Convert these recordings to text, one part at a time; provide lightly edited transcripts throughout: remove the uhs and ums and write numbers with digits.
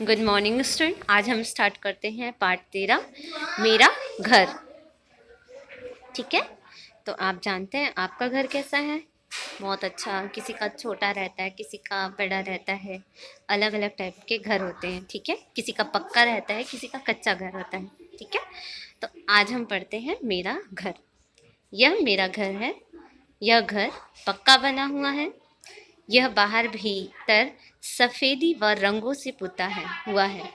Good morning student. आज हम start करते हैं पार्ट 13 मेरा घर। ठीक है, तो आप जानते हैं आपका घर कैसा है। बहुत अच्छा, किसी का छोटा रहता है, किसी का बड़ा रहता है, अलग अलग टाइप के घर होते हैं। ठीक है, किसी का पक्का रहता है, किसी का कच्चा घर होता है। ठीक है, तो आज हम पढ़ते हैं मेरा घर। यह मेरा घर है। यह घर पक्का बना हुआ है। यह बाहर भीतर सफ़ेदी व रंगों से पुता है हुआ है।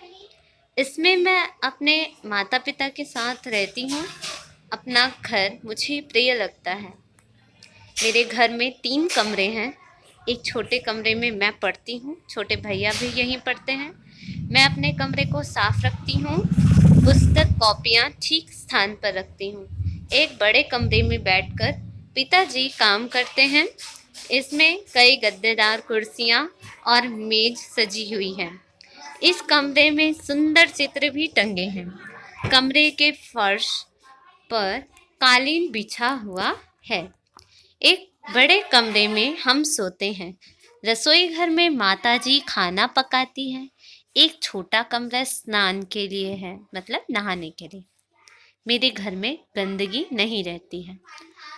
इसमें मैं अपने माता पिता के साथ रहती हूँ। अपना घर मुझे प्रिय लगता है। मेरे घर में 3 कमरे हैं। एक छोटे कमरे में मैं पढ़ती हूँ, छोटे भैया भी यहीं पढ़ते हैं। मैं अपने कमरे को साफ रखती हूँ, पुस्तक कॉपियाँ ठीक स्थान पर रखती हूँ। एक बड़े कमरे में बैठकर पिताजी काम करते हैं। इसमें कई गद्देदार कुर्सियाँ और मेज सजी हुई हैं। इस कमरे में सुंदर चित्र भी टंगे हैं। कमरे के फर्श पर कालीन बिछा हुआ है। एक बड़े कमरे में हम सोते हैं। रसोई घर में माताजी खाना पकाती है। एक छोटा कमरा स्नान के लिए है, मतलब नहाने के लिए। मेरे घर में गंदगी नहीं रहती है।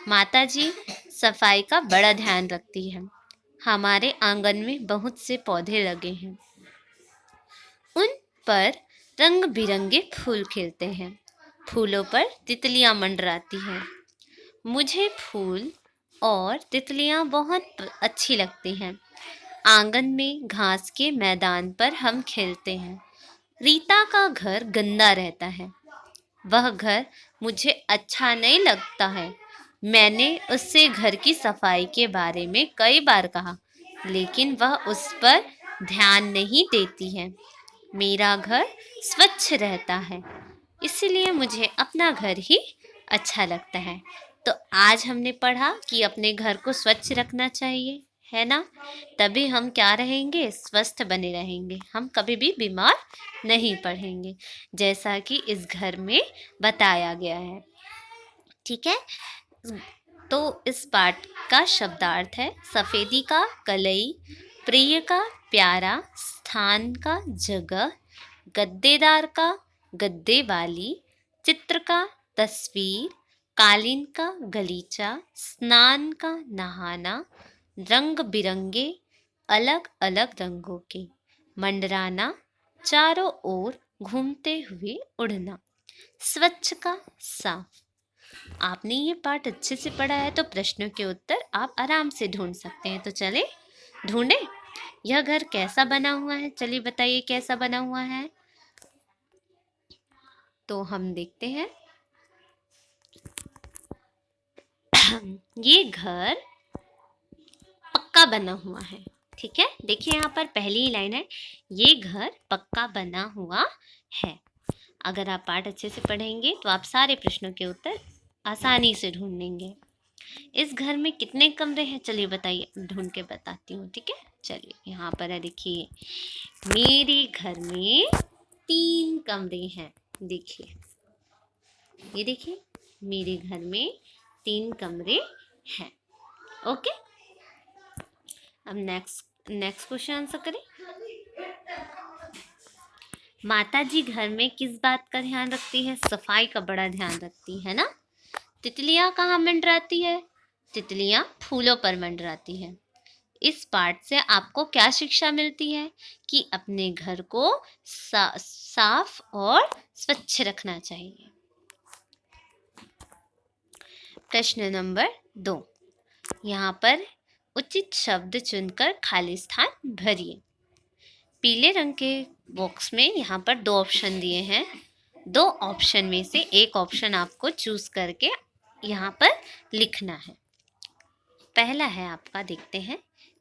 माताजी सफाई का बड़ा ध्यान रखती है। हमारे आंगन में बहुत से पौधे लगे हैं। उन पर रंग बिरंगे फूल खिलते हैं। फूलों पर तितलियां मंडराती हैं। मुझे फूल और तितलियां बहुत अच्छी लगती हैं। आंगन में घास के मैदान पर हम खेलते हैं। रीता का घर गंदा रहता है। वह घर मुझे अच्छा नहीं लगता है। मैंने उससे घर की सफाई के बारे में कई बार कहा, लेकिन वह उस पर ध्यान नहीं देती है। मेरा घर स्वच्छ रहता है, इसलिए मुझे अपना घर ही अच्छा लगता है। तो आज हमने पढ़ा कि अपने घर को स्वच्छ रखना चाहिए, है ना। तभी हम क्या रहेंगे, स्वस्थ बने रहेंगे। हम कभी भी बीमार नहीं पड़ेंगे, जैसा कि इस घर में बताया गया है। ठीक है, तो इस पाठ का शब्दार्थ है सफेदी का कलई, प्रिय का प्यारा, स्थान का जगह, गद्देदार का गद्दे वाली, चित्र का तस्वीर, कालीन का गलीचा, स्नान का नहाना, रंग बिरंगे अलग अलग रंगों के, मंडराना, चारों ओर घूमते हुए उड़ना, स्वच्छ का साफ। आपने ये पाठ अच्छे से पढ़ा है, तो प्रश्नों के उत्तर आप आराम से ढूंढ सकते हैं। तो चले ढूंढे। यह घर कैसा बना हुआ है, चलिए बताइए कैसा बना हुआ है। तो हम देखते हैं। ये घर पक्का बना हुआ है। ठीक है, देखिए यहाँ पर पहली ही लाइन है, ये घर पक्का बना हुआ है। अगर आप पाठ अच्छे से पढ़ेंगे तो आप सारे प्रश्नों के उत्तर आसानी से ढूंढ लेंगे। इस घर में कितने कमरे हैं, चलिए बताइए, ढूंढ के बताती हूँ। ठीक है, चलिए यहाँ पर है, देखिए मेरे घर में 3 कमरे हैं। देखिए, ये देखिए मेरे घर में 3 कमरे हैं। ओके, अब नेक्स्ट क्वेश्चन आंसर करें। माता जी घर में किस बात का ध्यान रखती है, सफाई का बड़ा ध्यान रखती है ना। तितलियां कहाँ मंडराती है, तितलियां फूलों पर मंडराती है। इस पाठ से आपको क्या शिक्षा मिलती है कि अपने घर को साफ और स्वच्छ रखना चाहिए। प्रश्न नंबर 2, यहाँ पर उचित शब्द चुनकर खाली स्थान भरिए। पीले रंग के बॉक्स में यहाँ पर 2 ऑप्शन दिए हैं। 2 ऑप्शन में से एक ऑप्शन आपको चूज करके यहाँ पर लिखना है। पहला है आपका, देखते हैं,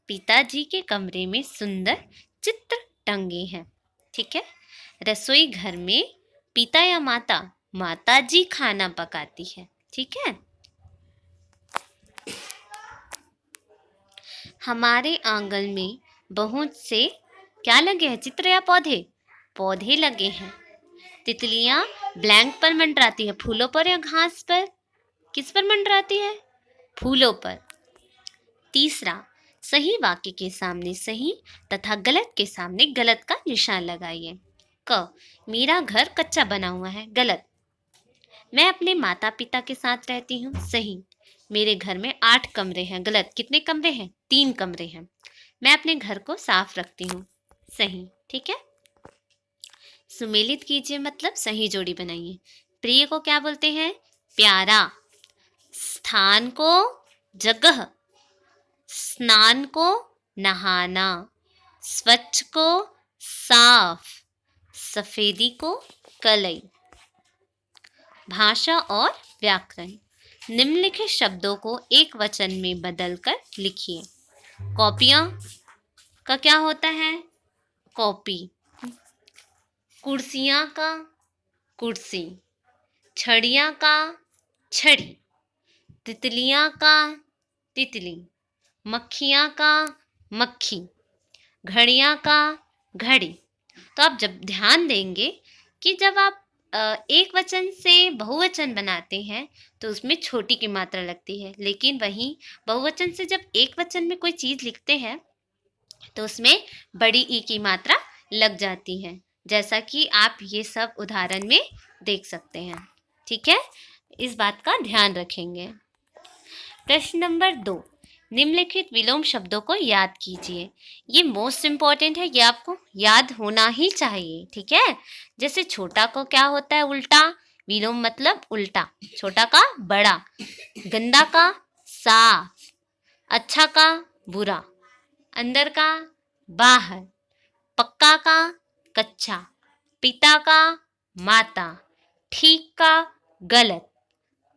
पिताजी के कमरे में सुंदर चित्र टंगे हैं। ठीक है, रसोई घर में पिता या माता जी खाना पकाती है। ठीक है, हमारे आंगन में बहुत से क्या लगे हैं, चित्र या पौधे लगे हैं। तितलियां ब्लैंक पर मंडराती है, फूलों पर या घास पर, किस पर मंडराती है, फूलों पर। तीसरा, सही वाक्य के सामने सही तथा गलत के सामने गलत का निशान लगाइए। क, मेरा घर कच्चा बना हुआ है। गलत। मैं अपने माता पिता के साथ रहती हूँ। सही। मेरे घर में 8 कमरे हैं। गलत। कितने कमरे हैं? 3 कमरे हैं। मैं अपने घर को साफ रखती हूँ। सही। ठीक है। सुमेलित कीजिए मतलब सही जोड़ी बनाइए। प्रिय को क्या बोलते हैं? प्यारा। स्थान को जगह, स्नान को नहाना, स्वच्छ को साफ, सफेदी को कलई। भाषा और व्याकरण। निम्नलिखित शब्दों को एक वचन में बदलकर लिखिए। कॉपियां का क्या होता है? कॉपी। कुर्सियां का कुर्सी। छड़ियां का छड़ी। तितलियां का तितली। मक्खियां का मक्खी। घड़ियां का घड़ी। तो आप जब ध्यान देंगे कि जब आप एक वचन से बहुवचन बनाते हैं तो उसमें छोटी की मात्रा लगती है, लेकिन वहीं बहुवचन से जब एक वचन में कोई चीज़ लिखते हैं तो उसमें बड़ी ई की मात्रा लग जाती है, जैसा कि आप ये सब उदाहरण में देख सकते हैं। ठीक है, इस बात का ध्यान रखेंगे। प्रश्न नंबर 2, निम्नलिखित विलोम शब्दों को याद कीजिए। ये मोस्ट इम्पॉर्टेंट है, ये आपको याद होना ही चाहिए। ठीक है, जैसे छोटा को क्या होता है? उल्टा। विलोम मतलब उल्टा। छोटा का बड़ा, गंदा का साफ, अच्छा का बुरा, अंदर का बाहर, पक्का का कच्चा, पिता का माता, ठीक का गलत,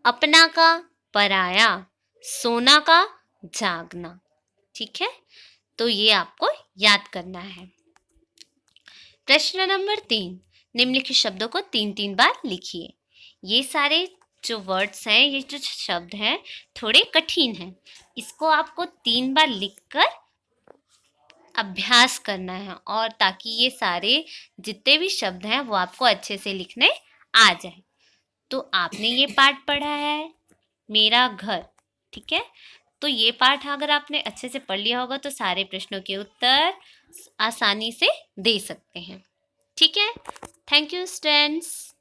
अपना का पराया, सोना का जागना। ठीक है, तो ये आपको याद करना है। प्रश्न नंबर 3, निम्नलिखित शब्दों को 3-3 बार लिखिए। ये सारे जो वर्ड्स हैं, ये जो शब्द हैं, थोड़े कठिन हैं। इसको आपको 3 बार लिखकर अभ्यास करना है, और ताकि ये सारे जितने भी शब्द हैं वो आपको अच्छे से लिखने आ जाए। तो आपने ये पाठ पढ़ा है मेरा घर। ठीक है, तो ये पाठ अगर आपने अच्छे से पढ़ लिया होगा तो सारे प्रश्नों के उत्तर आसानी से दे सकते हैं। ठीक है, थैंक यू स्टूडेंट्स।